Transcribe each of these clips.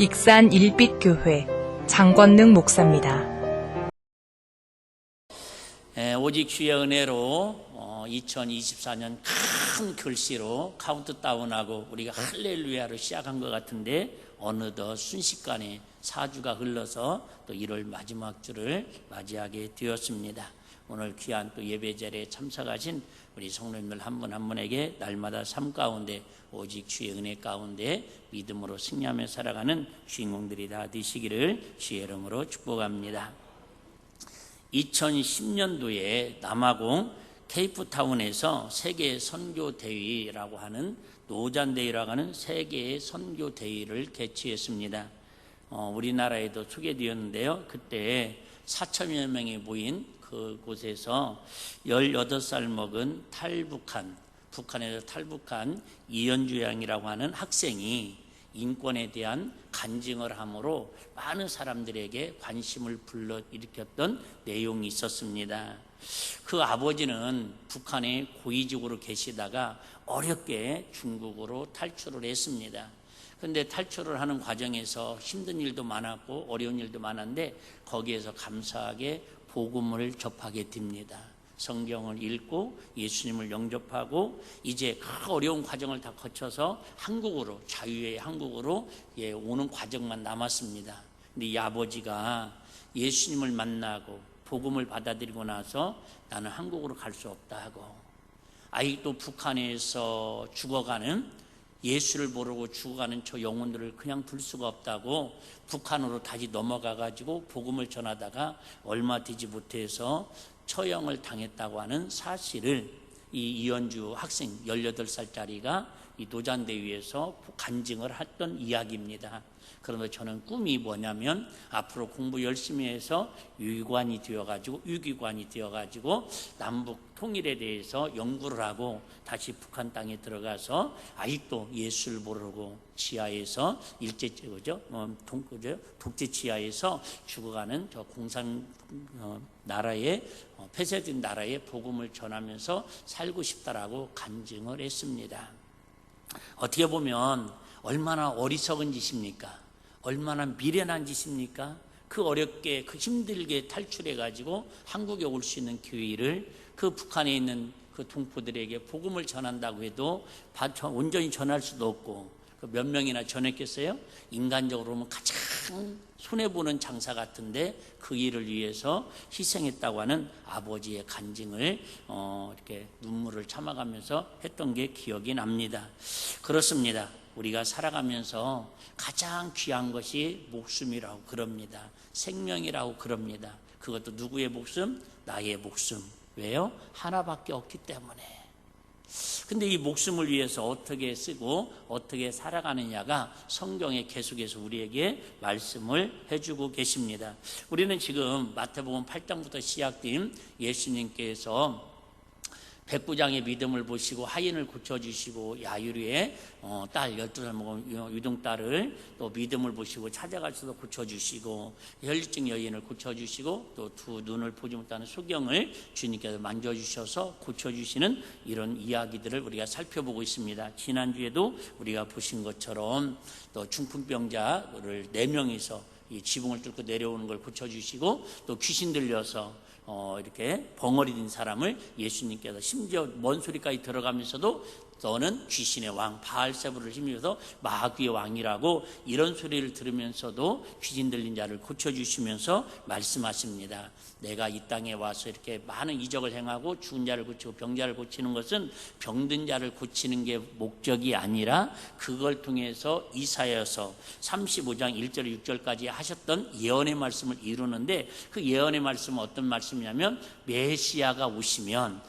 익산 일빛교회 장권능 목사입니다. 오직 주의 은혜로 2024년 큰 글씨로 카운트다운하고 우리가 할렐루야로 시작한 것 같은데 어느덧 순식간에 4주가 흘러서 또 1월 마지막 주를 맞이하게 되었습니다. 오늘 귀한 또 예배 자리에 참석하신 우리 성도님들 한 분 한 분에게 날마다 삶 가운데 오직 주의 은혜 가운데 믿음으로 승리하며 살아가는 주인공들이 다 되시기를 주의 이름으로 축복합니다. 2010년도에 남아공 케이프타운에서 세계 선교 대회라고 하는 노잔대회라고 하는 세계의 선교 대회를 개최했습니다. 우리나라에도 소개되었는데요. 그때 4천여 명이 모인 그곳에서 18살 먹은 북한에서 탈북한 이현주 양이라고 하는 학생이 인권에 대한 간증을 함으로 많은 사람들에게 관심을 불러일으켰던 내용이 있었습니다. 그 아버지는 북한에 고위직으로 계시다가 어렵게 중국으로 탈출을 했습니다. 그런데 탈출을 하는 과정에서 힘든 일도 많았고 어려운 일도 많았는데 거기에서 감사하게 복음을 접하게 됩니다. 성경을 읽고 예수님을 영접하고 이제 그 어려운 과정을 다 거쳐서 한국으로 자유의 한국으로 오는 과정만 남았습니다. 근데 이 아버지가 예수님을 만나고 복음을 받아들이고 나서 나는 한국으로 갈 수 없다 하고 아직도 북한에서 죽어가는 예수를 모르고 죽어가는 저 영혼들을 그냥 둘 수가 없다고 북한으로 다시 넘어가 가지고 복음을 전하다가 얼마 되지 못해서 처형을 당했다고 하는 사실을 이 이현주 학생 18살짜리가 이 노잔대회에서 간증을 했던 이야기입니다. 그러면서 저는 꿈이 뭐냐면 앞으로 공부 열심히 해서 유기관이 되어가지고 남북 통일에 대해서 연구를 하고 다시 북한 땅에 들어가서 아직도 예수를 모르고 지하에서 독재 지하에서 죽어가는 저 공산 나라의 폐쇄된 나라의 복음을 전하면서 살고 싶다라고 간증을 했습니다. 어떻게 보면 얼마나 어리석은 짓입니까? 얼마나 미련한 짓입니까? 그 어렵게 그 힘들게 탈출해 가지고 한국에 올 수 있는 기회를 그 북한에 있는 그 동포들에게 복음을 전한다고 해도 온전히 전할 수도 없고 몇 명이나 전했겠어요? 인간적으로 보면 가장 손해보는 장사 같은데 그 일을 위해서 희생했다고 하는 아버지의 간증을 이렇게 눈물을 참아가면서 했던 게 기억이 납니다. 그렇습니다. 우리가 살아가면서 가장 귀한 것이 목숨이라고 그럽니다. 생명이라고 그럽니다. 그것도 누구의 목숨? 나의 목숨. 왜요? 하나밖에 없기 때문에. 근데 이 목숨을 위해서 어떻게 쓰고 어떻게 살아가느냐가 성경에 계속해서 우리에게 말씀을 해주고 계십니다. 우리는 지금 마태복음 8장부터 시작된 예수님께서 백부장의 믿음을 보시고 하인을 고쳐주시고 야유리의 딸 12살 먹은 유동딸을 또 믿음을 보시고 찾아가셔서 고쳐주시고 혈류증 여인을 고쳐주시고 또 두 눈을 보지 못하는 소경을 주님께서 만져주셔서 고쳐주시는 이런 이야기들을 우리가 살펴보고 있습니다. 지난주에도 우리가 보신 것처럼 또 중풍병자를 4명이서 이 지붕을 뚫고 내려오는 걸 고쳐주시고 또 귀신 들려서 이렇게 벙어리 된 사람을 예수님께서 심지어 먼 소리까지 들어가면서도 너는 귀신의 왕 바알세불을 힘입어서 마귀의 왕이라고 이런 소리를 들으면서도 귀신 들린 자를 고쳐주시면서 말씀하십니다. 내가 이 땅에 와서 이렇게 많은 이적을 행하고 죽은 자를 고치고 병자를 고치는 것은 병든 자를 고치는 게 목적이 아니라 그걸 통해서 이사야서 35장 1절 6절까지 하셨던 예언의 말씀을 이루는데 그 예언의 말씀은 어떤 말씀이냐면 메시아가 오시면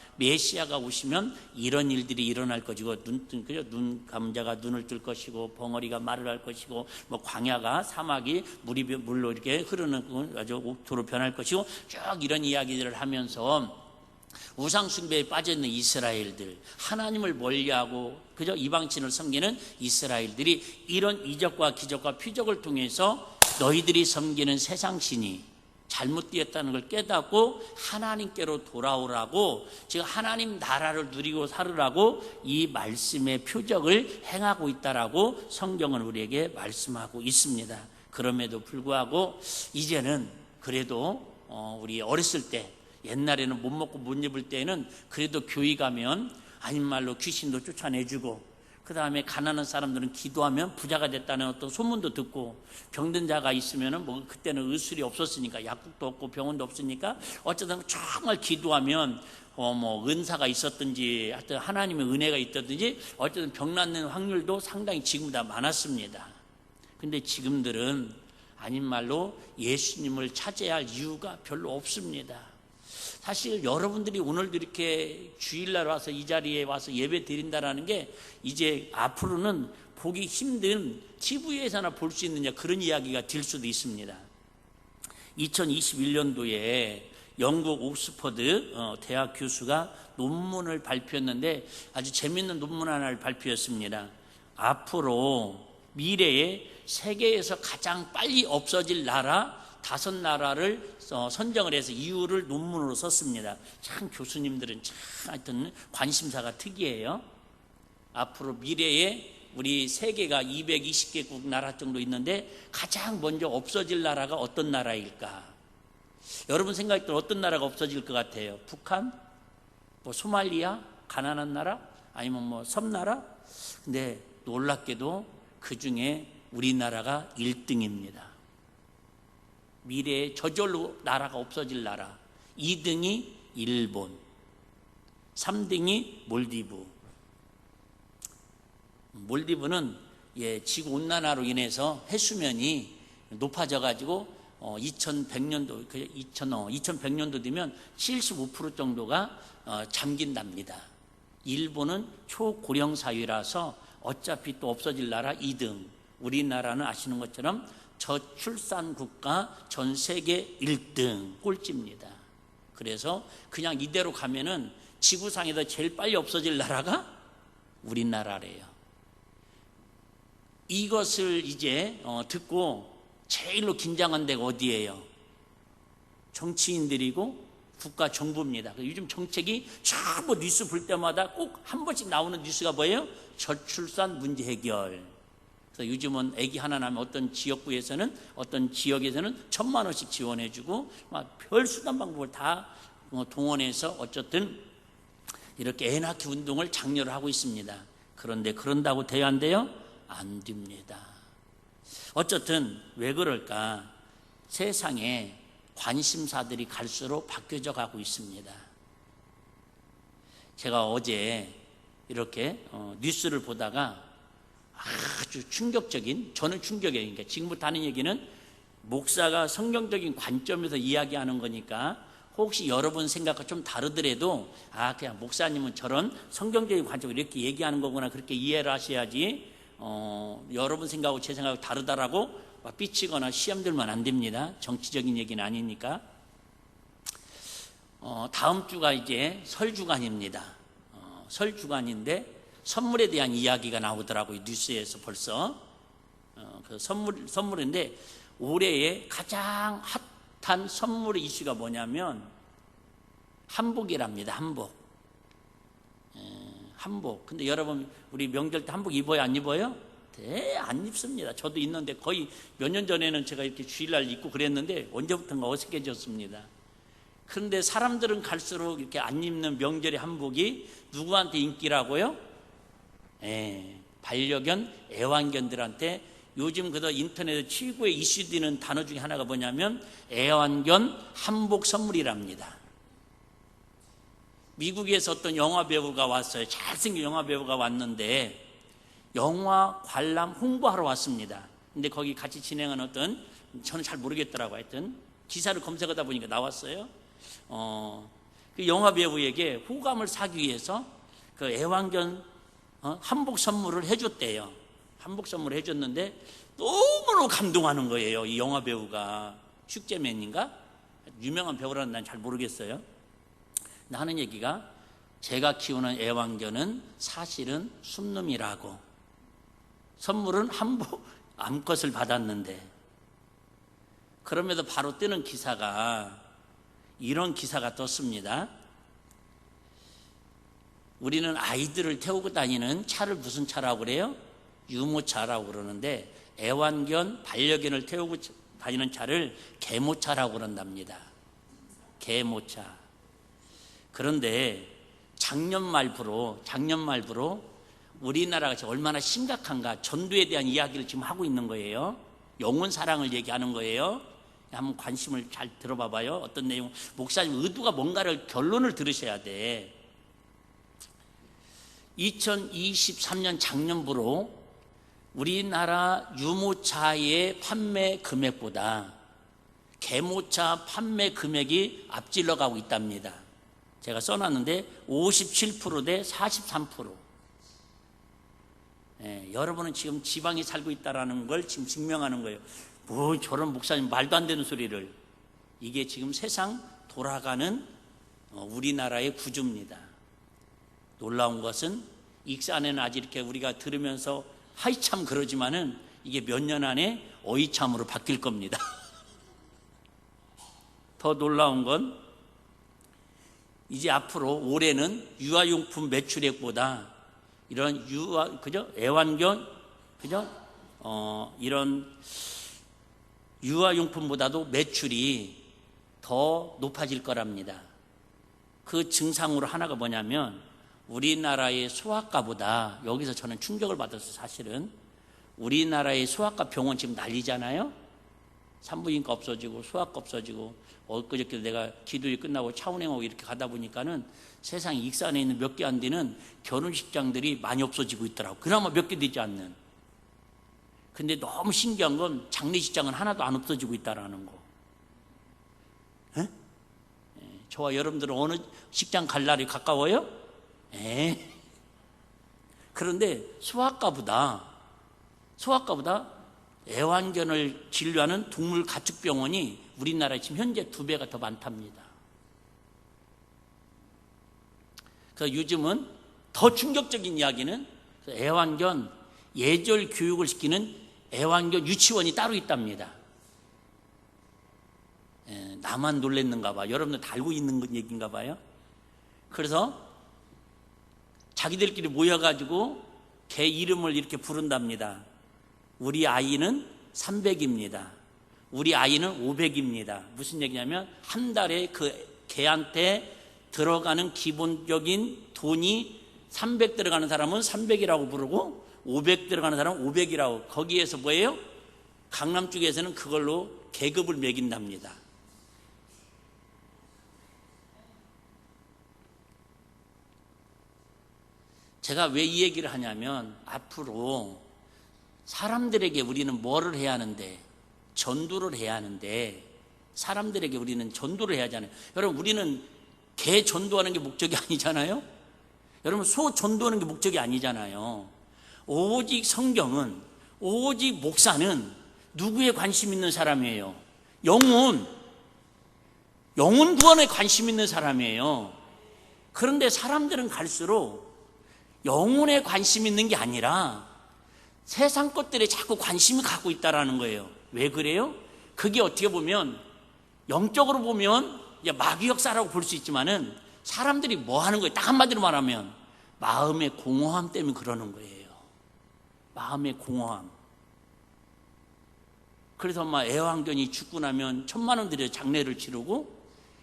이런 일들이 일어날 것이고 눈 감자가 눈을 뜰 것이고 벙어리가 말을 할 것이고 뭐 광야가 사막이 물로 이렇게 흐르는 아주 옥토로 변할 것이고 쭉 이런 이야기들을 하면서 우상 숭배에 빠져 있는 이스라엘들, 하나님을 멀리하고 그저 이방신을 섬기는 이스라엘들이 이런 이적과 기적과 표적을 통해서 너희들이 섬기는 세상 신이 잘못되었다는 걸 깨닫고 하나님께로 돌아오라고, 즉 하나님 나라를 누리고 살으라고 이 말씀의 표적을 행하고 있다라고 성경은 우리에게 말씀하고 있습니다. 그럼에도 불구하고 이제는 그래도 우리 어렸을 때, 옛날에는 못 먹고 못 입을 때에는 그래도 교회 가면 아닌 말로 귀신도 쫓아내주고, 그 다음에 가난한 사람들은 기도하면 부자가 됐다는 어떤 소문도 듣고, 병든 자가 있으면은 뭐 그때는 의술이 없었으니까, 약국도 없고 병원도 없으니까 어쨌든 정말 기도하면 뭐 은사가 있었든지 하여튼 하나님의 은혜가 있었든지 어쨌든 병 낫는 확률도 상당히 지금보다 많았습니다. 근데 지금들은 아닌 말로 예수님을 찾아야 할 이유가 별로 없습니다. 사실 여러분들이 오늘도 이렇게 주일날 와서 이 자리에 와서 예배 드린다라는 게 이제 앞으로는 보기 힘든 TV에서나 볼 수 있느냐, 그런 이야기가 될 수도 있습니다. 2021년도에 영국 옥스퍼드 대학 교수가 논문을 발표했는데 아주 재미있는 논문 하나를 발표했습니다. 앞으로 미래에 세계에서 가장 빨리 없어질 나라 5나라를 선정을 해서 이유를 논문으로 썼습니다. 참 교수님들은 참 하여튼 관심사가 특이해요. 앞으로 미래에 우리 세계가 220개국 나라 정도 있는데 가장 먼저 없어질 나라가 어떤 나라일까? 여러분 생각할 때 어떤 나라가 없어질 것 같아요? 북한? 뭐 소말리아? 가난한 나라? 아니면 뭐 섬나라? 근데 놀랍게도 그 중에 우리나라가 1등입니다. 미래에 저절로 나라가 없어질 나라. 2등이 일본, 3등이 몰디브. 몰디브는 지구 온난화로 인해서 해수면이 높아져 가지고 2100년도 되면 75% 정도가 잠긴답니다. 일본은 초고령 사회라서 어차피 또 없어질 나라 2등. 우리나라는 아시는 것처럼 저출산 국가 전 세계 1등 꼴찌입니다. 그래서 그냥 이대로 가면은 지구상에서 제일 빨리 없어질 나라가 우리나라래요. 이것을 이제 듣고 제일로 긴장한 데가 어디예요? 정치인들이고 국가 정부입니다. 요즘 정책이 전부 뉴스 볼 때마다 꼭 한 번씩 나오는 뉴스가 뭐예요? 저출산 문제 해결. 그래서 요즘은 아기 하나 나면 어떤 지역구에서는, 어떤 지역에서는 1,000만 원씩 지원해주고 별 수단 방법을 다 동원해서 어쨌든 이렇게 애 낳기 운동을 장려를 하고 있습니다. 그런데 그런다고 돼야 안 돼요? 안 됩니다. 어쨌든 왜 그럴까? 세상에 관심사들이 갈수록 바뀌어져 가고 있습니다. 제가 어제 이렇게 뉴스를 보다가 아주 충격적인, 저는 충격이에요. 그러니까 지금부터 하는 얘기는 목사가 성경적인 관점에서 이야기하는 거니까 혹시 여러분 생각과 좀 다르더라도 그냥 목사님은 저런 성경적인 관점으로 이렇게 얘기하는 거구나, 그렇게 이해를 하셔야지 여러분 생각하고 제 생각하고 다르다라고 삐치거나 시험 들면 안 됩니다. 정치적인 얘기는 아니니까. 다음 주가 이제 설주간입니다. 설주간인데 선물에 대한 이야기가 나오더라고요. 뉴스에서 벌써. 그 선물인데 올해의 가장 핫한 선물의 이슈가 뭐냐면 한복이랍니다. 한복. 근데 여러분 우리 명절 때 한복 입어요, 안 입어요? 안 입습니다. 저도 있는데 거의 몇 년 전에는 제가 이렇게 주일날 입고 그랬는데 언제부턴가 어색해졌습니다. 그런데 사람들은 갈수록 이렇게 안 입는 명절의 한복이 누구한테 인기라고요? 반려견, 애완견들한테. 요즘 그저 인터넷에 최고의 이슈되는 단어 중에 하나가 뭐냐면 애완견 한복 선물이랍니다. 미국에서 어떤 영화배우가 왔어요. 잘생긴 영화배우가 왔는데 영화 관람 홍보하러 왔습니다. 근데 거기 같이 진행한 어떤, 저는 잘 모르겠더라고요. 하여튼 기사를 검색하다 보니까 나왔어요. 그 영화배우에게 호감을 사기 위해서 그 애완견 한복 선물을 해줬대요. 한복 선물을 해줬는데 너무너무 감동하는 거예요. 이 영화배우가. 슈제맨인가? 유명한 배우라는 난 잘 모르겠어요. 근데 하는 얘기가 제가 키우는 애완견은 사실은 순놈이라고, 선물은 한복 암컷을 받았는데 그럼에도 바로 뜨는 기사가 이런 기사가 떴습니다. 우리는 아이들을 태우고 다니는 차를 무슨 차라고 그래요? 유모차라고 그러는데 애완견, 반려견을 태우고 다니는 차를 계모차라고 그런답니다. 계모차. 그런데 작년 말부로 우리나라가 얼마나 심각한가 전도에 대한 이야기를 지금 하고 있는 거예요. 영혼 사랑을 얘기하는 거예요. 한번 관심을 잘 들어봐 봐요. 어떤 내용, 목사님 의도가 뭔가를 결론을 들으셔야 돼. 2023년 작년부로 우리나라 유모차의 판매 금액보다 계모차 판매 금액이 앞질러 가고 있답니다. 제가 써놨는데 57% 대 43%. 여러분은 지금 지방에 살고 있다는 걸 지금 증명하는 거예요. 뭐 저런 목사님 말도 안 되는 소리를. 이게 지금 세상 돌아가는 우리나라의 구조입니다. 놀라운 것은 익산에는 아직 이렇게 우리가 들으면서 하이 참 그러지만은 이게 몇 년 안에 어이 참으로 바뀔 겁니다. 더 놀라운 건 이제 앞으로 올해는 유아용품 매출액보다 이런 애완견, 이런 유아용품보다도 매출이 더 높아질 거랍니다. 그 증상으로 하나가 뭐냐면 우리나라의 소아과보다, 여기서 저는 충격을 받았어요. 사실은 우리나라의 소아과 병원 지금 난리잖아요. 산부인과 없어지고 소아과 없어지고, 엊그저께 내가 기도회 끝나고 차운행하고 이렇게 가다 보니까는 세상 익산에 있는 몇 개 안 되는 결혼식장들이 많이 없어지고 있더라고. 그나마 몇 개 되지 않는. 근데 너무 신기한 건 장례식장은 하나도 안 없어지고 있다라는 거. 저와 여러분들은 어느 식장 갈 날이 가까워요? 그런데 소아과보다 애완견을 진료하는 동물 가축병원이 우리나라에 지금 현재 2배가 더 많답니다. 그래서 요즘은 더 충격적인 이야기는 애완견 예절 교육을 시키는 애완견 유치원이 따로 있답니다. 나만 놀랬는가 봐. 여러분들 다 알고 있는 얘기인가 봐요. 그래서 자기들끼리 모여가지고 개 이름을 이렇게 부른답니다. 우리 아이는 300입니다. 우리 아이는 500입니다. 무슨 얘기냐면 한 달에 그 개한테 들어가는 기본적인 돈이 300 들어가는 사람은 300이라고 부르고 500 들어가는 사람은 500이라고. 거기에서 뭐예요? 강남 쪽에서는 그걸로 계급을 매긴답니다. 제가 왜 이 얘기를 하냐면 앞으로 사람들에게 우리는 뭐를 해야 하는데, 전도를 해야 하는데, 사람들에게 우리는 전도를 해야 하잖아요. 여러분, 우리는 개 전도하는 게 목적이 아니잖아요. 여러분, 소 전도하는 게 목적이 아니잖아요. 오직 성경은, 오직 목사는 누구에 관심 있는 사람이에요? 영혼 구원에 관심 있는 사람이에요. 그런데 사람들은 갈수록 영혼에 관심 있는 게 아니라 세상 것들에 자꾸 관심을 갖고 있다는 거예요. 왜 그래요? 그게 어떻게 보면 영적으로 보면 마귀 역사라고 볼 수 있지만은 사람들이 뭐 하는 거예요? 딱 한마디로 말하면 마음의 공허함 때문에 그러는 거예요. 마음의 공허함. 그래서 애완견이 죽고 나면 1,000만 원 들여 장례를 치르고,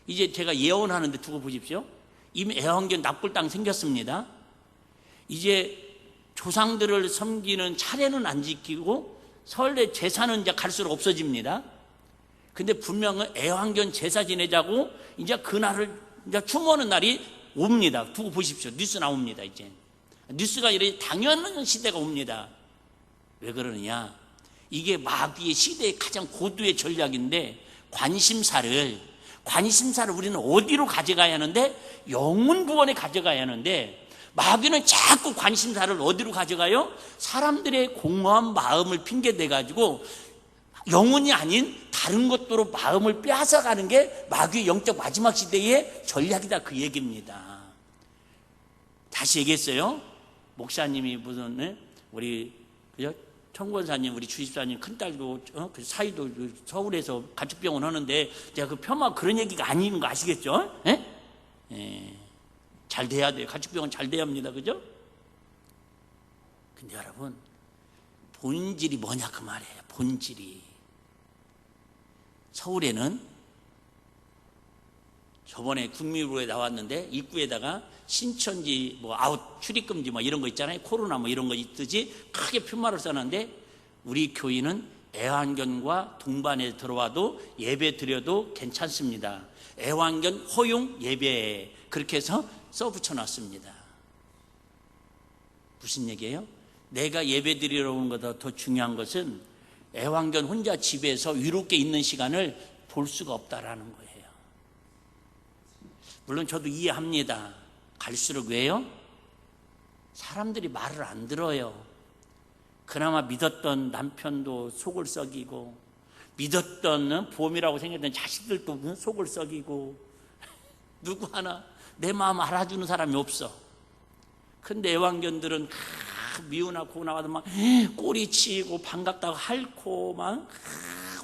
이제 제가 예언하는데 두고 보십시오. 이미 애완견 납골 땅 생겼습니다. 이제 조상들을 섬기는 차례는 안 지키고 설례 제사는 이제 갈수록 없어집니다. 근데 분명히 애완견 제사 지내자고 이제 그날을 이제 추모하는 날이 옵니다. 두고 보십시오. 뉴스 나옵니다. 이제 뉴스가 이렇게 당연한 시대가 옵니다. 왜 그러느냐? 이게 마귀의 시대의 가장 고도의 전략인데, 관심사를 우리는 어디로 가져가야 하는데? 영혼 구원에 가져가야 하는데, 마귀는 자꾸 관심사를 어디로 가져가요? 사람들의 공허한 마음을 핑계대가지고 영혼이 아닌 다른 것으로 마음을 빼앗아가는 게 마귀의 영적 마지막 시대의 전략이다, 그 얘기입니다. 다시 얘기했어요. 목사님이 무슨 우리 통권사님, 우리 주집사님 큰딸도 그 사이도 서울에서 가축병원 하는데 제가 그 폄하 그런 얘기가 아닌 거 아시겠죠? 예? 예. 잘 돼야 돼요. 가축병원 잘 돼야 합니다. 그죠? 근데 여러분, 본질이 뭐냐 그 말이에요. 본질이. 서울에는 저번에 국민의료에 나왔는데 입구에다가 신천지 뭐 아웃 출입금지 뭐 이런 거 있잖아요. 코로나 뭐 이런 거 있듯이 크게 표말을 써놨는데 우리 교인은 애완견과 동반에 들어와도 예배 드려도 괜찮습니다. 애완견 허용 예배, 그렇게 해서 써 붙여놨습니다. 무슨 얘기예요? 내가 예배 드리러 온 것보다 더 중요한 것은 애완견 혼자 집에서 위롭게 있는 시간을 볼 수가 없다라는 거예요. 물론 저도 이해합니다. 갈수록 왜요? 사람들이 말을 안 들어요. 그나마 믿었던 남편도 속을 썩이고, 믿었던 보험이라고 생겼던 자식들도 속을 썩이고, 누구 하나 내 마음 알아주는 사람이 없어. 근데 애완견들은 미우나 고나와도 막 꼬리치고 반갑다고 핥고 막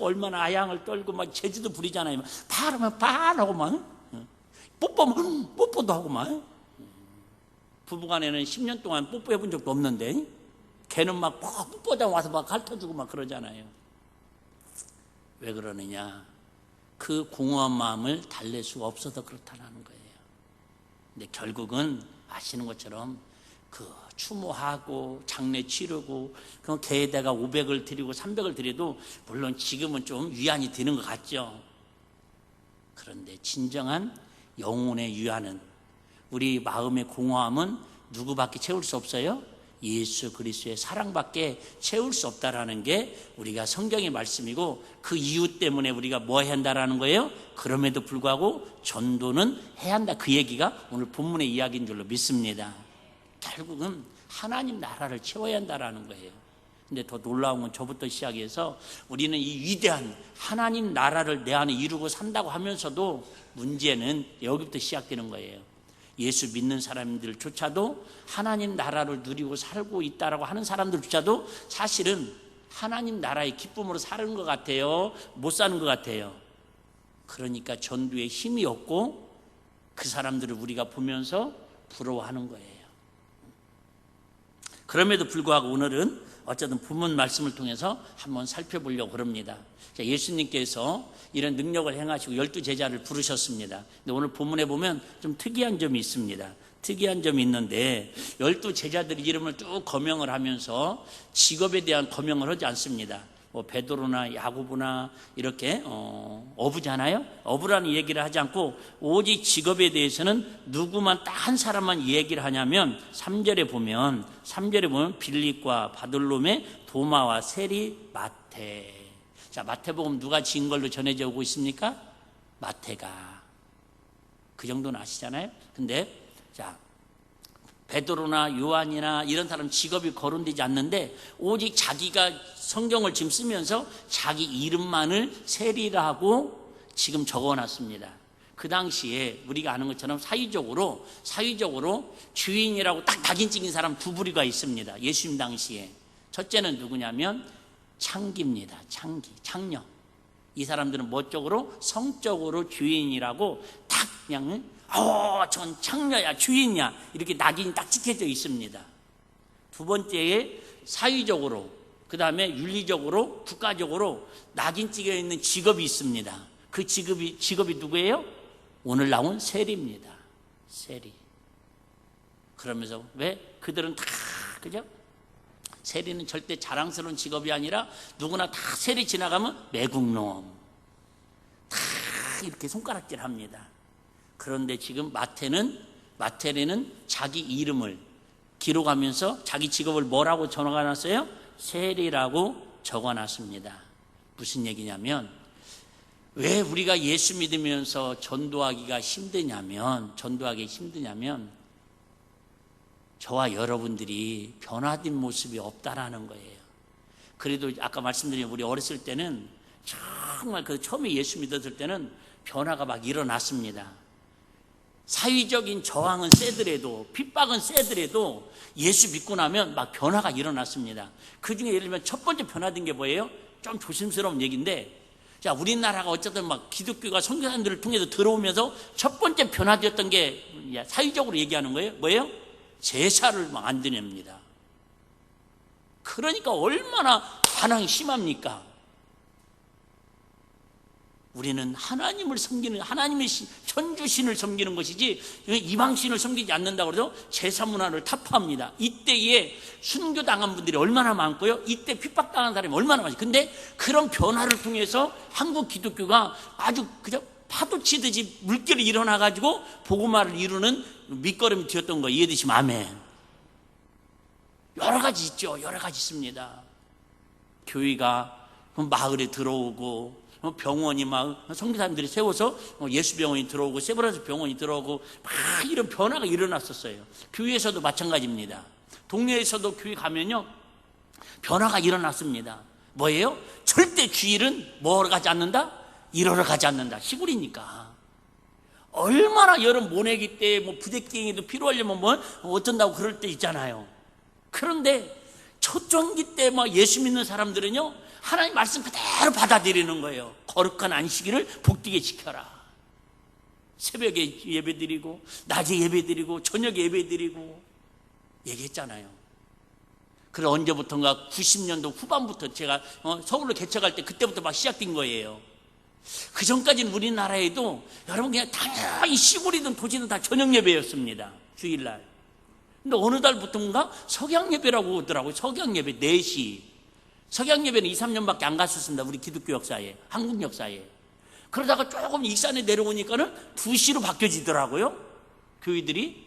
얼마나 아양을 떨고 막 재주도 부리잖아요. 바르면 바라고 막 뽀뽀면 뽀뽀도 하고 막. 부부간에는 10년 동안 뽀뽀해 본 적도 없는데 걔는 막 뽀뽀장 와서 막 핥아주고 막 그러잖아요. 왜 그러느냐? 그 공허한 마음을 달랠 수가 없어서 그렇다는 거예요. 근데 결국은 아시는 것처럼 그 추모하고 장례 치르고 그 개에다가 500을 드리고 300을 드려도 물론 지금은 좀 위안이 되는 것 같죠. 그런데 진정한 영혼의 위안은, 우리 마음의 공허함은 누구밖에 채울 수 없어요? 예수 그리스도의 사랑밖에 채울 수 없다라는 게 우리가 성경의 말씀이고, 그 이유 때문에 우리가 뭐 해야 한다라는 거예요? 그럼에도 불구하고 전도는 해야 한다, 그 얘기가 오늘 본문의 이야기인 줄로 믿습니다. 결국은 하나님 나라를 채워야 한다라는 거예요. 근데 더 놀라운 건 저부터 시작해서 우리는 이 위대한 하나님 나라를 내 안에 이루고 산다고 하면서도 문제는 여기부터 시작되는 거예요. 예수 믿는 사람들조차도 하나님 나라를 누리고 살고 있다라고 하는 사람들조차도 사실은 하나님 나라의 기쁨으로 사는 것 같아요? 못 사는 것 같아요? 그러니까 전도에 힘이 없고 그 사람들을 우리가 보면서 부러워하는 거예요. 그럼에도 불구하고 오늘은 어쨌든 본문 말씀을 통해서 한번 살펴보려고 합니다. 예수님께서 이런 능력을 행하시고 12제자를 부르셨습니다. 근데 오늘 본문에 보면 좀 특이한 점이 있습니다. 특이한 점이 있는데 12제자들이 이름을 쭉 거명을 하면서 직업에 대한 거명을 하지 않습니다. 뭐 베드로나 야고보나 이렇게 어부잖아요. 어부라는 얘기를 하지 않고 오직 직업에 대해서는 누구만 딱 한 사람만 얘기를 하냐면 3절에 보면 빌립과 바돌로메, 도마와 세리, 마태. 자, 마태복음 누가 지은 걸로 전해져 오고 있습니까? 마태가. 그 정도는 아시잖아요. 근데 자, 베드로나 요한이나 이런 사람 직업이 거론되지 않는데 오직 자기가 성경을 지금 쓰면서 자기 이름만을 세리라고 지금 적어놨습니다. 그 당시에 우리가 아는 것처럼 사회적으로 주인이라고 딱 낙인 찍힌 사람 두 부류가 있습니다. 예수님 당시에. 첫째는 누구냐면 창기입니다. 창녀. 이 사람들은 뭐 쪽으로? 성적으로 주인이라고 딱 그냥 전 창녀야, 주인이야, 이렇게 낙인이 딱 찍혀져 있습니다. 두 번째에 사회적으로, 그 다음에 윤리적으로, 국가적으로 낙인 찍혀 있는 직업이 있습니다. 그 직업이 누구예요? 오늘 나온 세리입니다. 세리. 그러면서 왜? 그들은 다, 그죠? 세리는 절대 자랑스러운 직업이 아니라 누구나 다 세리 지나가면 매국노. 다 이렇게 손가락질 합니다. 그런데 지금 마태는 자기 이름을 기록하면서 자기 직업을 뭐라고 적어놨어요? 세리라고 적어놨습니다. 무슨 얘기냐면, 왜 우리가 예수 믿으면서 전도하기 힘드냐면 저와 여러분들이 변화된 모습이 없다라는 거예요. 그래도 아까 말씀드린 우리 어렸을 때는 정말 처음에 예수 믿었을 때는 변화가 막 일어났습니다. 사회적인 저항은 세더라도, 핍박은 세더라도 예수 믿고 나면 막 변화가 일어났습니다. 그 중에 예를 들면 첫 번째 변화된 게 뭐예요? 좀 조심스러운 얘기인데, 자, 우리나라가 어쨌든 막 기독교가 선교사님들을 통해서 들어오면서 첫 번째 변화되었던 게 사회적으로 얘기하는 거예요. 뭐예요? 제사를 막 안 드립니다. 그러니까 얼마나 반항이 심합니까? 우리는 하나님을 섬기는, 하나님의 천주신을 섬기는 것이지 이방신을 섬기지 않는다고 해서 제사 문화를 타파합니다. 이때에 순교당한 분들이 얼마나 많고요, 이때 핍박당한 사람이 얼마나 많아요. 근데 그런 변화를 통해서 한국 기독교가 아주 그냥 파도 치듯이 물결이 일어나가지고 복음화를 이루는 밑거름이 되었던 거 이해되시면 아멘. 여러 가지 있죠. 여러 가지 있습니다. 교회가 마을에 들어오고, 병원이 막 선교사님들이 세워서 예수병원이 들어오고, 세브란스 병원이 들어오고, 막 이런 변화가 일어났었어요. 교회에서도 마찬가지입니다. 동네에서도 교회 가면요 변화가 일어났습니다. 뭐예요? 절대 주일은 뭐하러 가지 않는다? 일하러 가지 않는다. 시골이니까. 얼마나 여름 모내기 때 뭐 부대끼리도 필요하려면 뭐 어쩐다고 그럴 때 있잖아요. 그런데 초종기 때 막 예수 믿는 사람들은요 하나님 말씀 그대로 받아들이는 거예요. 거룩한 안식일을 복되게 지켜라. 새벽에 예배드리고, 낮에 예배드리고, 저녁에 예배드리고 얘기했잖아요. 그래 언제부턴가 90년도 후반부터 제가 서울로 개척할 때 그때부터 막 시작된 거예요. 그 전까지는 우리나라에도 여러분 그냥 당연히 시골이든 도시든 다 저녁 예배였습니다. 주일날. 근데 어느 달부터인가 석양 예배라고 오더라고요. 석양 예배 4시. 석양 예배는 2, 3년밖에 안 갔었습니다. 우리 기독교 역사에, 한국 역사에. 그러다가 조금 익산에 내려오니까는 2시로 바뀌어지더라고요. 교회들이.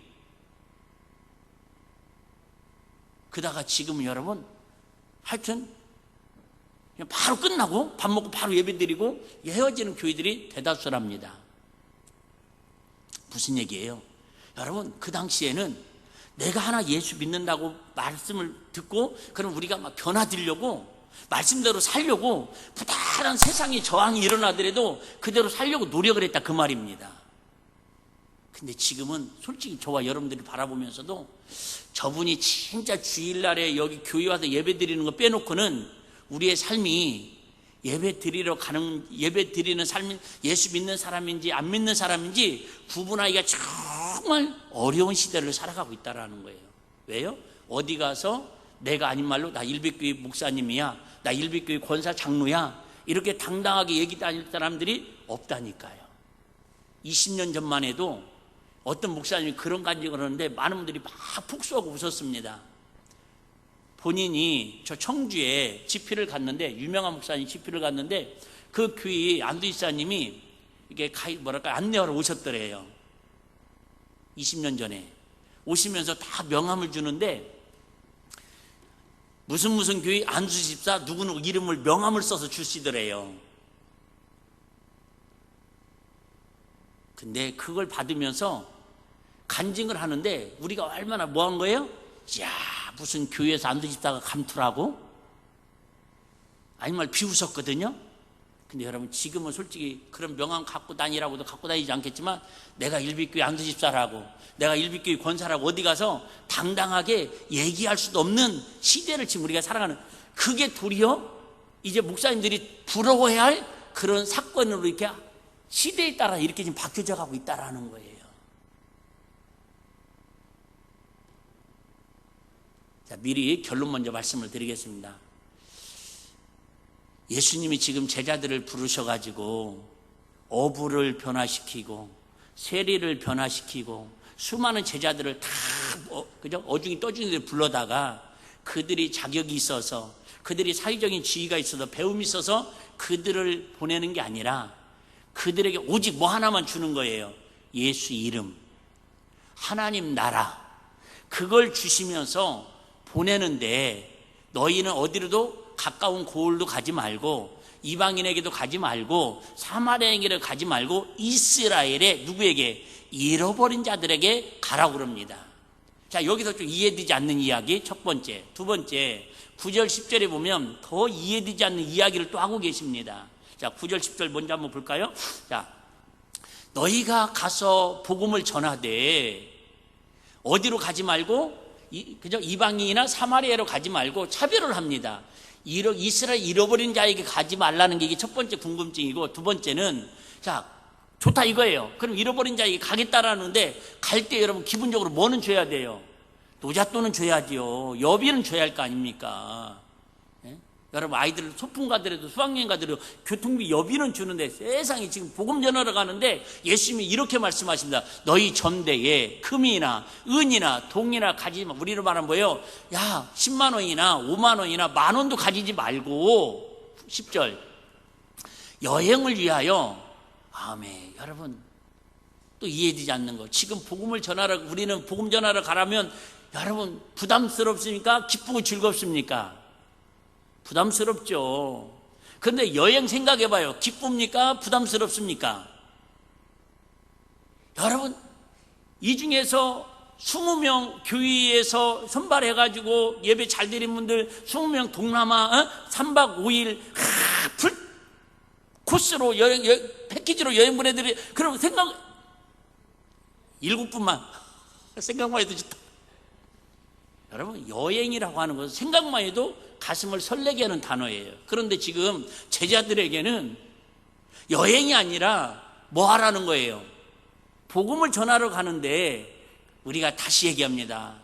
그러다가 지금은 여러분 하여튼 그냥 바로 끝나고 밥 먹고 바로 예배드리고 헤어지는 교회들이 대다수랍니다. 무슨 얘기예요? 여러분 그 당시에는 내가 하나 예수 믿는다고 말씀을 듣고 그럼 우리가 막 변화되려고 말씀대로 살려고 부단한 세상에 저항이 일어나더라도 그대로 살려고 노력을 했다 그 말입니다. 근데 지금은 솔직히 저와 여러분들이 바라보면서도 저분이 진짜 주일날에 여기 교회 와서 예배 드리는 거 빼놓고는 우리의 삶이 예배 드리는 삶이 예수 믿는 사람인지 안 믿는 사람인지 구분하기가 정말 어려운 시대를 살아가고 있다는 거예요. 왜요? 어디 가서 내가 아닌 말로 나 일백교회 목사님이야, 나 일백교회 권사 장로야 이렇게 당당하게 얘기 다닐 사람들이 없다니까요. 20년 전만 해도 어떤 목사님이 그런 간증을 하는데 많은 분들이 막 폭소하고 웃었습니다. 본인이 저 청주에 집회를 갔는데, 유명한 목사님 집회를 갔는데 그 교회 안두이사님이 이게 안내하러 오셨더래요. 20년 전에 오시면서 다 명함을 주는데 무슨 교회 안수집사 누구누구 이름을 명함을 써서 주시더래요. 근데 그걸 받으면서 간증을 하는데 우리가 얼마나 뭐한 거예요? 야, 무슨 교회에서 안수집사가 감투라고? 아니 말 비웃었거든요. 근데 여러분 지금은 솔직히 그런 명함 갖고 다니라고도 갖고 다니지 않겠지만 내가 일빛교회 안수집사라고, 내가 일빛교회 권사라고 어디 가서 당당하게 얘기할 수도 없는 시대를 지금 우리가 살아가는, 그게 도리어 이제 목사님들이 부러워해야 할 그런 사건으로 이렇게 시대에 따라 이렇게 지금 바뀌어져 가고 있다라는 거예요. 자, 미리 결론 먼저 말씀을 드리겠습니다. 예수님이 지금 제자들을 부르셔가지고 어부를 변화시키고 세리를 변화시키고 수많은 제자들을 다 그죠? 어중이 떠중이들 불러다가 그들이 자격이 있어서, 그들이 사회적인 지위가 있어서, 배움이 있어서 그들을 보내는 게 아니라 그들에게 오직 뭐 하나만 주는 거예요. 예수 이름, 하나님 나라, 그걸 주시면서 보내는데 너희는 어디로도 가까운 고을도 가지 말고 이방인에게도 가지 말고 사마리아에게도 가지 말고 이스라엘의 누구에게? 잃어버린 자들에게 가라고 그럽니다. 자, 여기서 좀 이해되지 않는 이야기 첫 번째. 두 번째, 9절 10절에 보면 더 이해되지 않는 이야기를 또 하고 계십니다. 자, 9절 10절 먼저 한번 볼까요? 자, 너희가 가서 복음을 전하되 어디로 가지 말고 그죠? 이방인이나 사마리아로 가지 말고 차별을 합니다. 이스라엘 잃어버린 자에게 가지 말라는 게 이게 첫 번째 궁금증이고, 두 번째는 자 좋다 이거예요. 그럼 잃어버린 자에게 가겠다라는데 갈 때 여러분 기본적으로 뭐는 줘야 돼요? 노잣돈은 줘야지요. 여비는 줘야 할 거 아닙니까? 예? 여러분 아이들 소풍 가더라도 수학여행 가더라도 교통비 여비는 주는데 세상에 지금 복음 전하러 가는데 예수님이 이렇게 말씀하십니다. 너희 전대에 금이나 은이나 동이나 가지지 마. 우리로 말하면 뭐예요? 야 10만 원이나 5만 원이나 만 원도 가지지 말고 10절 여행을 위하여 아멘. 여러분 또 이해되지 않는 거, 지금 복음을 전하러 우리는 복음 전하러 가라면 여러분 부담스럽습니까? 기쁘고 즐겁습니까? 부담스럽죠. 그런데 여행 생각해봐요. 기쁩니까? 부담스럽습니까? 여러분 이 중에서 20명 교회에서 선발해가지고 예배 잘 드린 분들 20명 동남아 3박 5일 풀 코스로 여행 패키지로 여행 보내드리. 그럼 생각 7분만 생각만 해도 좋다. 여러분 여행이라고 하는 것은 생각만 해도 가슴을 설레게 하는 단어예요. 그런데 지금 제자들에게는 여행이 아니라 뭐 하라는 거예요? 복음을 전하러 가는데 우리가 다시 얘기합니다.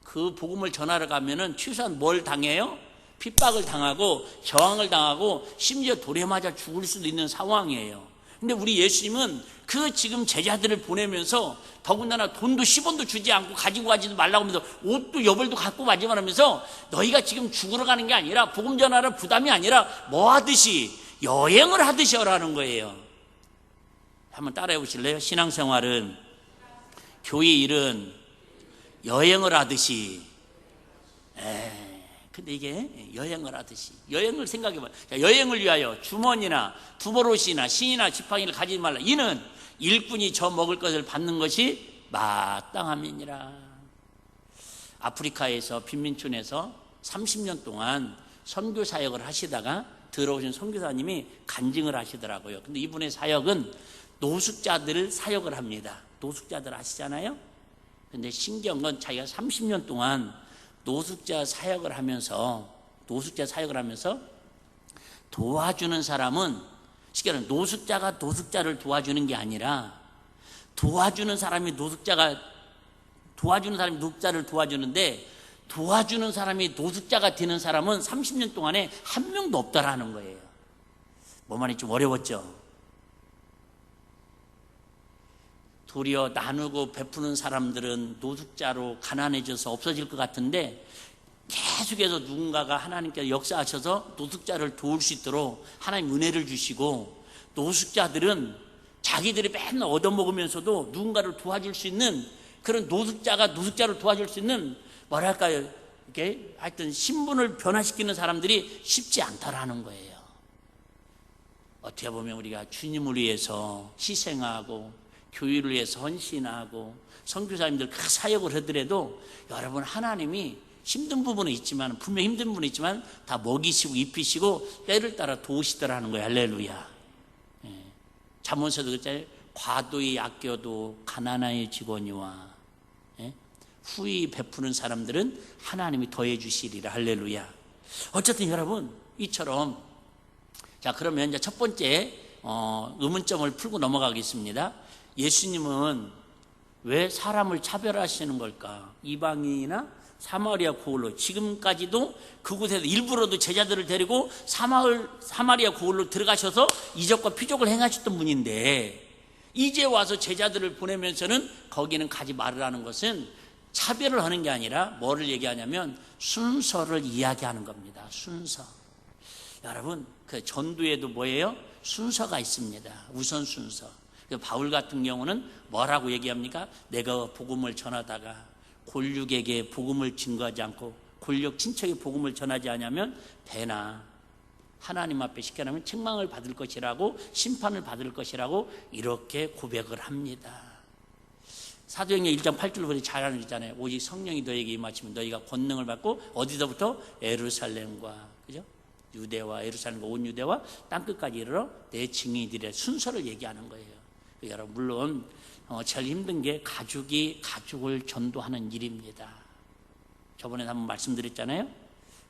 그 복음을 전하러 가면은 최소한 뭘 당해요? 핍박을 당하고 저항을 당하고 심지어 돌에 맞아 죽을 수도 있는 상황이에요. 근데 우리 예수님은 그 지금 제자들을 보내면서 더군다나 돈도 10원도 주지 않고 가지고 가지도 말라고 하면서 옷도 여벌도 갖고 가지 말하면서 너희가 지금 죽으러 가는 게 아니라 복음 전하러 부담이 아니라 뭐 하듯이 여행을 하듯이 하라는 거예요. 한번 따라해 보실래요? 신앙생활은 교회 일은 여행을 하듯이. 근데 이게 여행을 하듯이 여행을 생각해봐요. 여행을 위하여 주머니나 두보롯이나 신이나 지팡이를 가지지 말라. 이는 일꾼이 저 먹을 것을 받는 것이 마땅함이니라. 아프리카에서 빈민촌에서 30년 동안 선교 사역을 하시다가 들어오신 선교사님이 간증을 하시더라고요. 근데 이분의 사역은 노숙자들을 사역을 합니다. 노숙자들 아시잖아요? 근데 신기한 건 자기가 30년 동안 노숙자 사역을 하면서 도와주는 사람은 쉽게 말하면 노숙자가 노숙자를 도와주는 게 아니라 도와주는 사람이 노숙자를 도와주는데 도와주는 사람이 노숙자가 되는 사람은 30년 동안에 한 명도 없다라는 거예요. 뭐 말이 좀 어려웠죠? 도리어 나누고 베푸는 사람들은 노숙자로 가난해져서 없어질 것 같은데 계속해서 누군가가 하나님께서 역사하셔서 노숙자를 도울 수 있도록 하나님 은혜를 주시고, 노숙자들은 자기들이 맨날 얻어먹으면서도 누군가를 도와줄 수 있는 그런 노숙자가 노숙자를 도와줄 수 있는 뭐랄까요, 이렇게 하여튼 신분을 변화시키는 사람들이 쉽지 않다라는 거예요. 어떻게 보면 우리가 주님을 위해서 희생하고 교회를 위해서 헌신하고 선교사님들 그 사역을 하더라도 여러분 하나님이 힘든 부분은 있지만, 분명 힘든 부분은 있지만 다 먹이시고 입히시고 때를 따라 도우시더라는 거예요. 할렐루야. 잠언서도 그랬잖아요. 과도히 아껴도 가난하의 직원이와 후히 베푸는 사람들은 하나님이 더해 주시리라. 할렐루야. 어쨌든 여러분 이처럼, 자 그러면 이제 첫 번째 의문점을 풀고 넘어가겠습니다. 예수님은 왜 사람을 차별하시는 걸까? 이방인이나 사마리아 고을로, 지금까지도 그곳에서 일부러도 제자들을 데리고 사마리아 고을로 들어가셔서 이적과 피적을 행하셨던 분인데, 이제 와서 제자들을 보내면서는 거기는 가지 말으라는 것은 차별을 하는 게 아니라 뭐를 얘기하냐면 순서를 이야기하는 겁니다. 순서. 여러분 그 전도에도 뭐예요? 순서가 있습니다. 우선 순서. 바울 같은 경우는 뭐라고 얘기합니까? 내가 복음을 전하다가 골육에게 복음을 증거하지 않고 골육 친척의 복음을 전하지 않으면 배나 하나님 앞에 쉽게 말하면 책망을 받을 것이라고, 심판을 받을 것이라고 이렇게 고백을 합니다. 사도행전 1장 8절로 보니 잘 알잖아요. 오직 성령이 너에게 임하시면 너희가 권능을 받고 어디서부터? 예루살렘과 그죠? 유대와 예루살렘과 온 유대와 땅끝까지 이르러 내 증인이 되리라. 순서를 얘기하는 거예요. 여러분, 물론 제일 힘든 게 가족이 가족을 전도하는 일입니다. 저번에 한번 말씀드렸잖아요.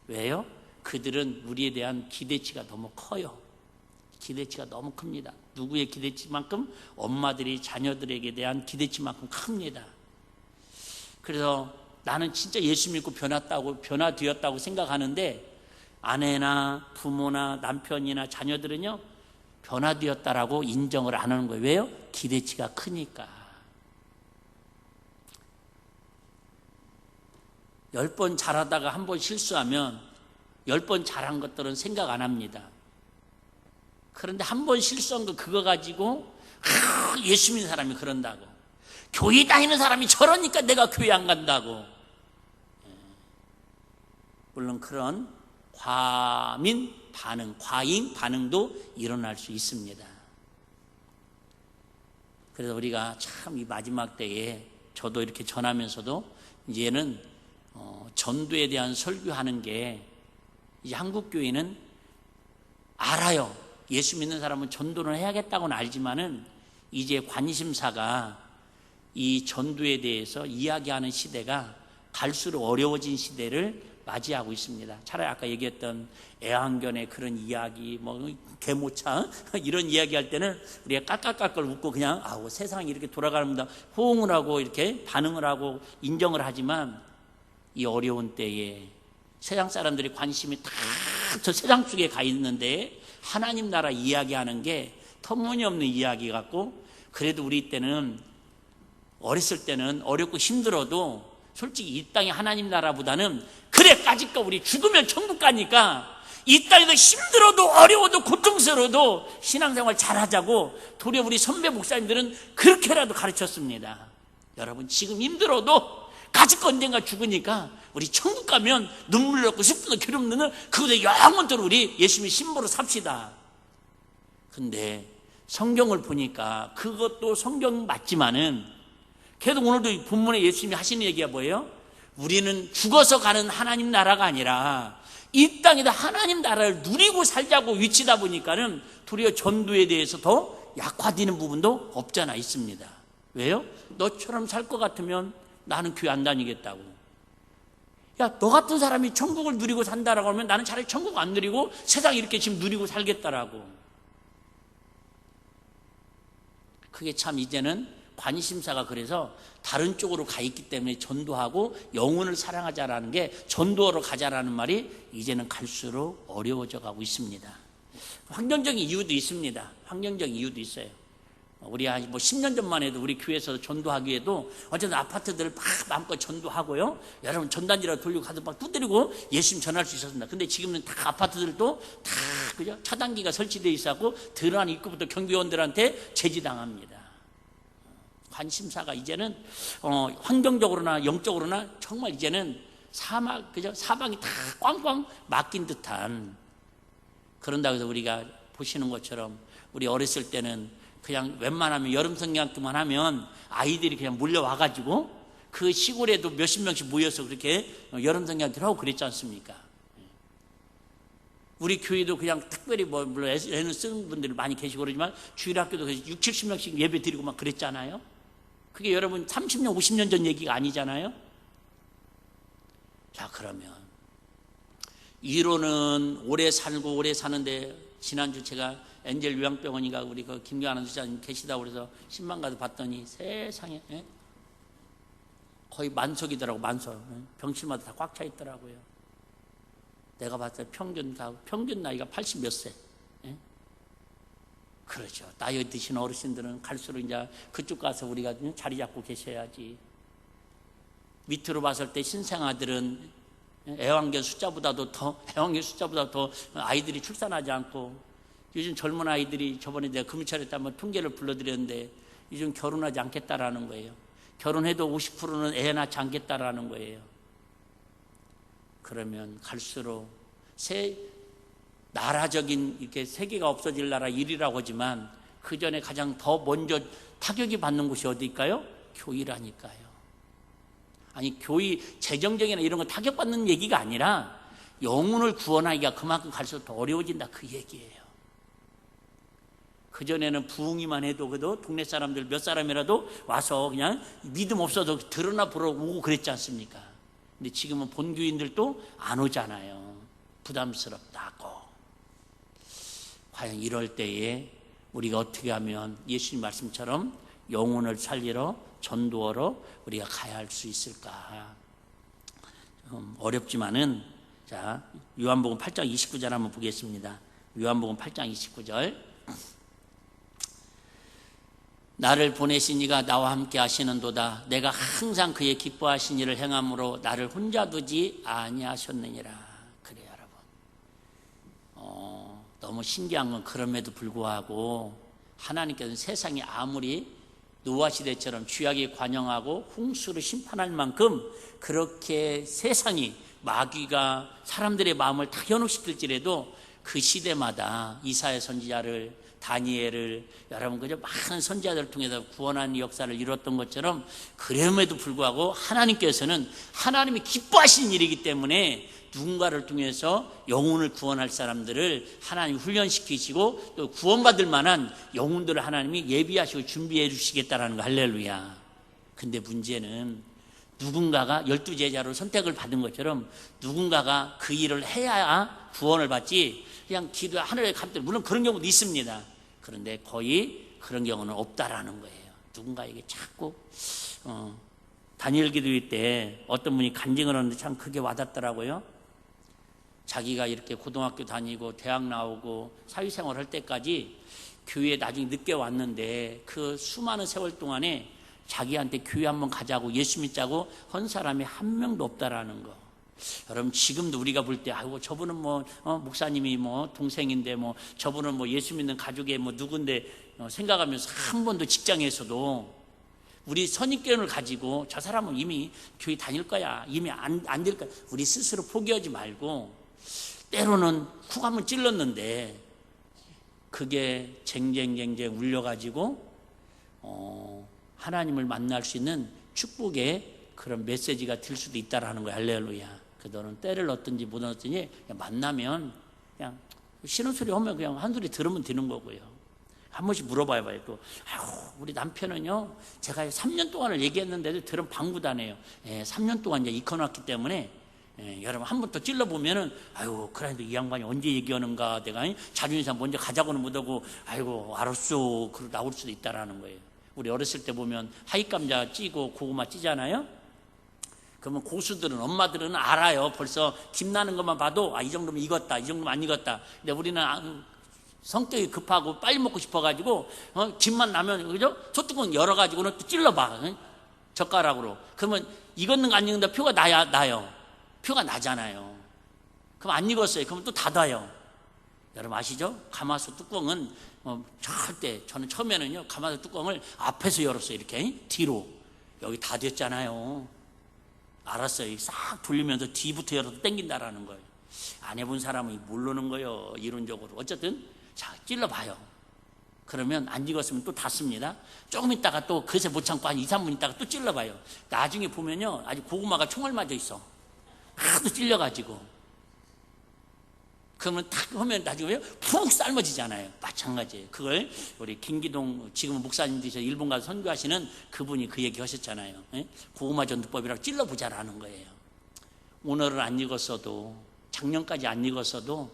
왜요? 그들은 우리에 대한 기대치가 너무 커요. 기대치가 너무 큽니다. 누구의 기대치만큼? 엄마들이 자녀들에게 대한 기대치만큼 큽니다. 그래서 나는 진짜 예수 믿고 변화되었다고 생각하는데, 아내나 부모나 남편이나 자녀들은요, 변화되었다라고 인정을 안 하는 거예요. 왜요? 기대치가 크니까. 10번 잘하다가 한 번 실수하면 10번 잘한 것들은 생각 안 합니다. 그런데 한 번 실수한 거 그거 가지고 예수 믿는 사람이 그런다고, 교회 다니는 사람이 저러니까 내가 교회 안 간다고. 물론 그런 과민 반응, 과잉 반응도 일어날 수 있습니다. 그래서 우리가 참 이 마지막 때에 저도 이렇게 전하면서도 이제는 전도에 대한 설교하는 게, 이제 한국 교회는 알아요. 예수 믿는 사람은 전도를 해야겠다고는 알지만은 이제 관심사가 이 전도에 대해서 이야기하는 시대가 갈수록 어려워진 시대를 맞이하고 있습니다. 차라리 아까 얘기했던 애완견의 그런 이야기, 개모차 이런 이야기 할 때는 우리가 깔깔깔깔 웃고 그냥 세상이 이렇게 돌아가는다 호응을 하고 이렇게 반응을 하고 인정을 하지만, 이 어려운 때에 세상 사람들이 관심이 다 저 세상 속에 가 있는데 하나님 나라 이야기하는 게 터무니없는 이야기 같고, 그래도 우리 때는 어렸을 때는 어렵고 힘들어도 솔직히 이 땅의 하나님 나라보다는, 그래 까짓거 우리 죽으면 천국 가니까 이 땅에서 힘들어도 어려워도 고통스러워도 신앙생활 잘하자고 도리어 우리 선배 목사님들은 그렇게라도 가르쳤습니다. 여러분, 지금 힘들어도 까짓거 언젠가 죽으니까 우리 천국 가면 눈물 넣고 슬픔도 기름 넣는 그곳에 영원토록 우리 예수님의 신부로 삽시다. 근데 성경을 보니까 그것도 성경 맞지만은, 그래도 오늘도 본문에 예수님이 하시는 얘기가 뭐예요? 우리는 죽어서 가는 하나님 나라가 아니라 이 땅에다 하나님 나라를 누리고 살자고 위치다 보니까는 도리어 전도에 대해서 더 약화되는 부분도 없잖아 있습니다. 왜요? 너처럼 살 것 같으면 나는 교회 안 다니겠다고. 야, 너 같은 사람이 천국을 누리고 산다라고 하면 나는 차라리 천국 안 누리고 세상 이렇게 지금 누리고 살겠다라고. 그게 참 이제는 관심사가 그래서 다른 쪽으로 가 있기 때문에 전도하고 영혼을 사랑하자라는 게, 전도하러 가자라는 말이 이제는 갈수록 어려워져 가고 있습니다. 환경적인 이유도 있습니다. 환경적인 이유도 있어요. 우리 한 10년 전만 해도 우리 교회에서 전도하기에도 어쨌든 아파트들을 막 마음껏 전도하고요. 여러분 전단지라도 돌리고 가서 막 두드리고 예수님 전할 수 있었습니다. 근데 지금은 다 아파트들도 다 그죠? 차단기가 설치되어 있었고 들어가는 입구부터 경비원들한테 제지당합니다. 관심사가 이제는 환경적으로나 영적으로나 정말 이제는 사방이 다 꽝꽝 막힌 듯한, 그런다고 해서 우리가 보시는 것처럼 우리 어렸을 때는 그냥 웬만하면 여름 성경학교만 하면 아이들이 그냥 몰려와가지고 그 시골에도 몇십 명씩 모여서 그렇게 여름 성경학교를 하고 그랬지 않습니까? 우리 교회도 그냥 특별히 물론 애는 쓰는 분들이 많이 계시고 그러지만 주일학교도 60, 70명씩 예배 드리고 막 그랬잖아요. 그게 여러분 30년, 50년 전 얘기가 아니잖아요. 자, 그러면 이론은 오래 살고 오래 사는데, 지난주 제가 엔젤 요양병원인가 우리 그 김경환 수장님 계시다고 그래서 신방가서 봤더니 세상에 거의 만석이더라고. 만석. 병실마다 다 꽉 차 있더라고요. 내가 봤을 때 평균 나이가 80 몇 세. 그러죠. 나이 드신 어르신들은 갈수록 이제 그쪽 가서 우리가 자리 잡고 계셔야지. 밑으로 봤을 때 신생아들은 애완견 숫자보다도 더 아이들이 출산하지 않고, 요즘 젊은 아이들이, 저번에 내가 금요일에 한번 통계를 불러드렸는데 요즘 결혼하지 않겠다라는 거예요. 결혼해도 50%는 애 낳지 않겠다라는 거예요. 그러면 갈수록 나라적인 이렇게 세계가 없어질 나라 1위라고 하지만 그 전에 가장 더 먼저 타격이 받는 곳이 어디일까요? 교회라니까요. 아니, 교회 재정적이나 이런 거 타격받는 얘기가 아니라 영혼을 구원하기가 그만큼 갈수록 더 어려워진다 그 얘기예요. 그전에는 부흥이만 해도 그래도 동네 사람들 몇 사람이라도 와서 그냥 믿음 없어도 들으나 보러 오고 그랬지 않습니까? 근데 지금은 본교인들도 안 오잖아요. 부담스럽다고. 과연 이럴 때에 우리가 어떻게 하면 예수님 말씀처럼 영혼을 살리러 전도하러 우리가 가야 할 수 있을까? 어렵지만은 자, 요한복음 8장 29절 한번 보겠습니다. 요한복음 8장 29절. 나를 보내신 이가 나와 함께 하시는도다. 내가 항상 그의 기뻐하신 일을 행함으로 나를 혼자 두지 아니하셨느니라. 그래요, 여러분. 너무 신기한 건 그럼에도 불구하고 하나님께서는 세상이 아무리 노아 시대처럼 죄악에 관영하고 홍수를 심판할 만큼 그렇게 세상이 마귀가 사람들의 마음을 다 현혹시킬지라도 그 시대마다 이사야 선지자를, 다니엘을, 여러분 그저 많은 선지자들을 통해서 구원하는 역사를 이뤘던 것처럼 그럼에도 불구하고 하나님께서는 하나님이 기뻐하시는 일이기 때문에 누군가를 통해서 영혼을 구원할 사람들을 하나님 훈련시키시고 또 구원받을 만한 영혼들을 하나님이 예비하시고 준비해 주시겠다라는 거. 할렐루야. 근데 문제는 누군가가 12제자로 선택을 받은 것처럼 누군가가 그 일을 해야 구원을 받지 그냥 기도 하늘에 갑자기 물론 그런 경우도 있습니다. 그런데 거의 그런 경우는 없다라는 거예요. 누군가에게 자꾸 다니엘 기도회 때 어떤 분이 간증을 하는데 참 크게 와닿더라고요. 자기가 이렇게 고등학교 다니고 대학 나오고 사회생활 할 때까지 교회에 나중에 늦게 왔는데 그 수많은 세월 동안에 자기한테 교회 한번 가자고 예수 믿자고 한 사람이 한 명도 없다라는 거. 여러분 지금도 우리가 볼 때 아이고 저분은 뭐 목사님이 뭐 동생인데 뭐 저분은 뭐 예수 믿는 가족의 뭐 누군데 생각하면서 한 번도 직장에서도 우리 선입견을 가지고 저 사람은 이미 교회 다닐 거야 이미 안 될 거야 우리 스스로 포기하지 말고 때로는 훅 한번 찔렀는데 그게 쟁쟁쟁쟁 울려가지고 하나님을 만날 수 있는 축복의 그런 메시지가 될 수도 있다라는 거예요. 할렐루야. 그들은 때를 얻든지 못 얻든지 그냥 만나면 그냥 싫은 소리 하면 그냥 한 소리 들으면 되는 거고요. 한 번씩 물어봐야 봐요. 또 우리 남편은요 제가 3년 동안을 얘기했는데도 들은 방구다네요. 3년 동안 이제 익혀놨기 때문에 여러분 한 번 더 찔러보면은 아이고 그래도 이 양반이 언제 얘기하는가 내가 자존심 먼저 가자고는 못하고 아이고 알았어 그러고 나올 수도 있다라는 거예요. 우리 어렸을 때 보면 하얏감자 찌고 고구마 찌잖아요. 그러면 고수들은 엄마들은 알아요. 벌써 김 나는 것만 봐도 이 정도면 익었다 이 정도면 안 익었다. 근데 우리는 성격이 급하고 빨리 먹고 싶어가지고 김만 나면 그죠? 소뚜껑 열어가지고는 또 찔러봐 젓가락으로. 그러면 익었는 거 안 익는다 표가 나요. 표가 나잖아요. 그럼 안 익었어요. 그러면 또 닫아요. 여러분 아시죠? 가마솥 뚜껑은 절대 저는 처음에는요 가마솥 뚜껑을 앞에서 열었어요. 이렇게 뒤로 여기 다 됐잖아요. 알았어요. 싹 돌리면서 뒤부터 열어도 땡긴다라는 거예요. 안 해본 사람은 모르는 거예요. 이론적으로. 어쨌든 자 찔러봐요. 그러면 안 익었으면 또 닫습니다. 조금 있다가 또 그새 못 참고 한 2, 3분 있다가 또 찔러봐요. 나중에 보면요 아직 고구마가 총알 맞아 있어. 하도 찔려가지고 그러면 탁 하면 나중에 푹 삶아지잖아요. 마찬가지예요. 그걸 우리 김기동 지금은 목사님들이 일본 가서 선교하시는 그분이 그 얘기 하셨잖아요. 고구마 전도법이라고 찔러보자라는 거예요. 오늘은 안 익었어도 작년까지 안 익었어도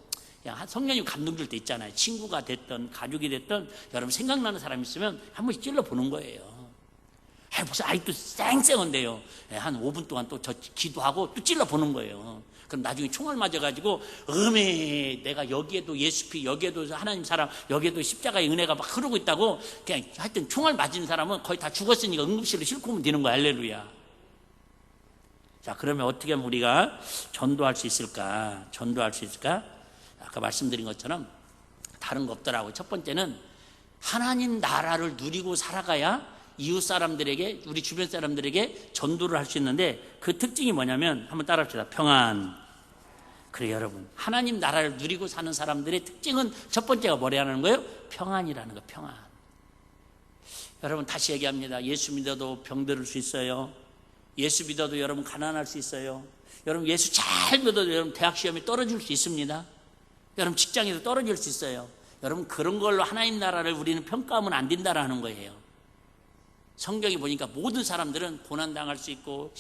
성령님 감동 줄 때 있잖아요. 친구가 됐든 가족이 됐든 여러분 생각나는 사람 있으면 한 번씩 찔러보는 거예요. 무슨 아직도 쌩쌩한데요. 한 5분 동안 또 저 기도하고 또 찔러보는 거예요. 그럼 나중에 총알 맞아가지고 내가 여기에도 예수피 여기에도 하나님 사람 여기에도 십자가의 은혜가 막 흐르고 있다고 그냥 하여튼 총알 맞은 사람은 거의 다 죽었으니까 응급실로 싣고 오면 되는 거야. 할렐루야. 자 그러면 어떻게 하면 우리가 전도할 수 있을까? 아까 말씀드린 것처럼 다른 거 없더라고요. 첫 번째는 하나님 나라를 누리고 살아가야 이웃 사람들에게 우리 주변 사람들에게 전도를 할 수 있는데 그 특징이 뭐냐면 한번 따라합시다. 평안. 그래요 여러분 하나님 나라를 누리고 사는 사람들의 특징은 첫 번째가 뭐라는 거예요? 평안이라는 거. 평안. 여러분 다시 얘기합니다. 예수 믿어도 병들을 수 있어요. 예수 믿어도 여러분 가난할 수 있어요. 여러분 예수 잘 믿어도 여러분 대학 시험에 떨어질 수 있습니다. 여러분 직장에도 떨어질 수 있어요. 여러분 그런 걸로 하나님 나라를 우리는 평가하면 안 된다라는 거예요. 성경에 보니까 모든 사람들은 고난당할 수 있고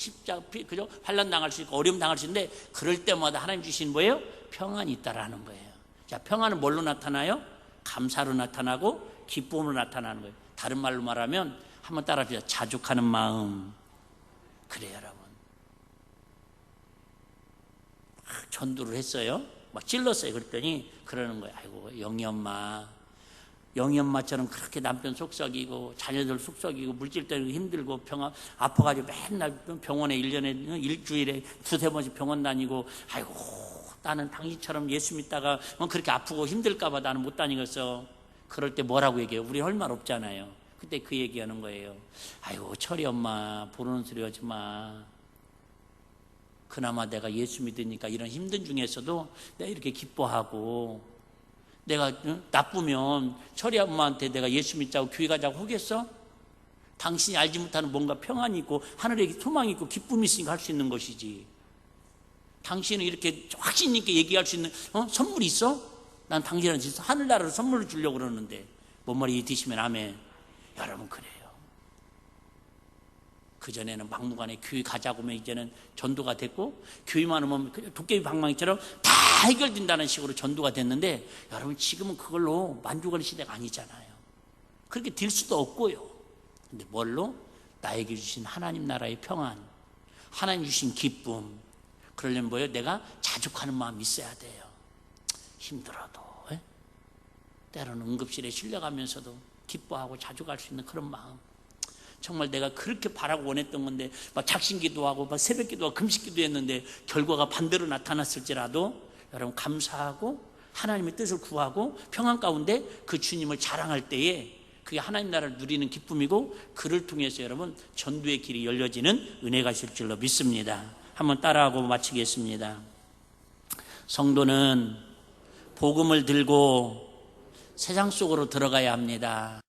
그죠? 환난당할 수 있고 어려움 당할 수 있는데 그럴 때마다 하나님 주신 뭐예요? 평안이 있다라는 거예요. 자, 평안은 뭘로 나타나요? 감사로 나타나고 기쁨으로 나타나는 거예요. 다른 말로 말하면 한번 따라합시다. 자족하는 마음. 그래요, 여러분. 전도를 했어요. 막 찔렀어요. 그랬더니 그러는 거예요. 아이고, 영희 엄마처럼 그렇게 남편 속썩이고 자녀들 속썩이고 물질 때리고 힘들고 아파가지고 맨날 병원에 1년에 일주일에 2-3번씩 병원 다니고 아이고 나는 당신처럼 예수 믿다가 그렇게 아프고 힘들까봐 나는 못 다니겠어. 그럴 때 뭐라고 얘기해요? 우리 할 말 없잖아요. 그때 그 얘기하는 거예요. 아이고 철이 엄마 부르는 소리 하지 마. 그나마 내가 예수 믿으니까 이런 힘든 중에서도 내가 이렇게 기뻐하고 내가 나쁘면 철이 엄마한테 내가 예수 믿자고 교회 가자고 하겠어? 당신이 알지 못하는 뭔가 평안이 있고 하늘에 소망이 있고 기쁨이 있으니까 할 수 있는 것이지. 당신은 이렇게 확신 있게 얘기할 수 있는 선물이 있어? 난 당신한테 하늘나라로 선물을 주려고 그러는데 뭔 말이 드시면 아멘. 여러분 그래요. 그전에는 막무가내 교회 가자고 하면 이제는 전도가 됐고 교회만 오면 도깨비 방망이처럼 다 해결된다는 식으로 전도가 됐는데 여러분 지금은 그걸로 만족하는 시대가 아니잖아요. 그렇게 될 수도 없고요. 근데 뭘로? 나에게 주신 하나님 나라의 평안, 하나님 주신 기쁨. 그러려면 뭐예요? 내가 자족하는 마음이 있어야 돼요. 힘들어도 때로는 응급실에 실려가면서도 기뻐하고 자족할 수 있는 그런 마음. 정말 내가 그렇게 바라고 원했던 건데 막 작심기도 하고 막 새벽기도 하고 금식기도 했는데 결과가 반대로 나타났을지라도 여러분 감사하고 하나님의 뜻을 구하고 평안 가운데 그 주님을 자랑할 때에 그게 하나님 나라를 누리는 기쁨이고 그를 통해서 여러분 전도의 길이 열려지는 은혜가 있을 줄로 믿습니다. 한번 따라하고 마치겠습니다. 성도는 복음을 들고 세상 속으로 들어가야 합니다.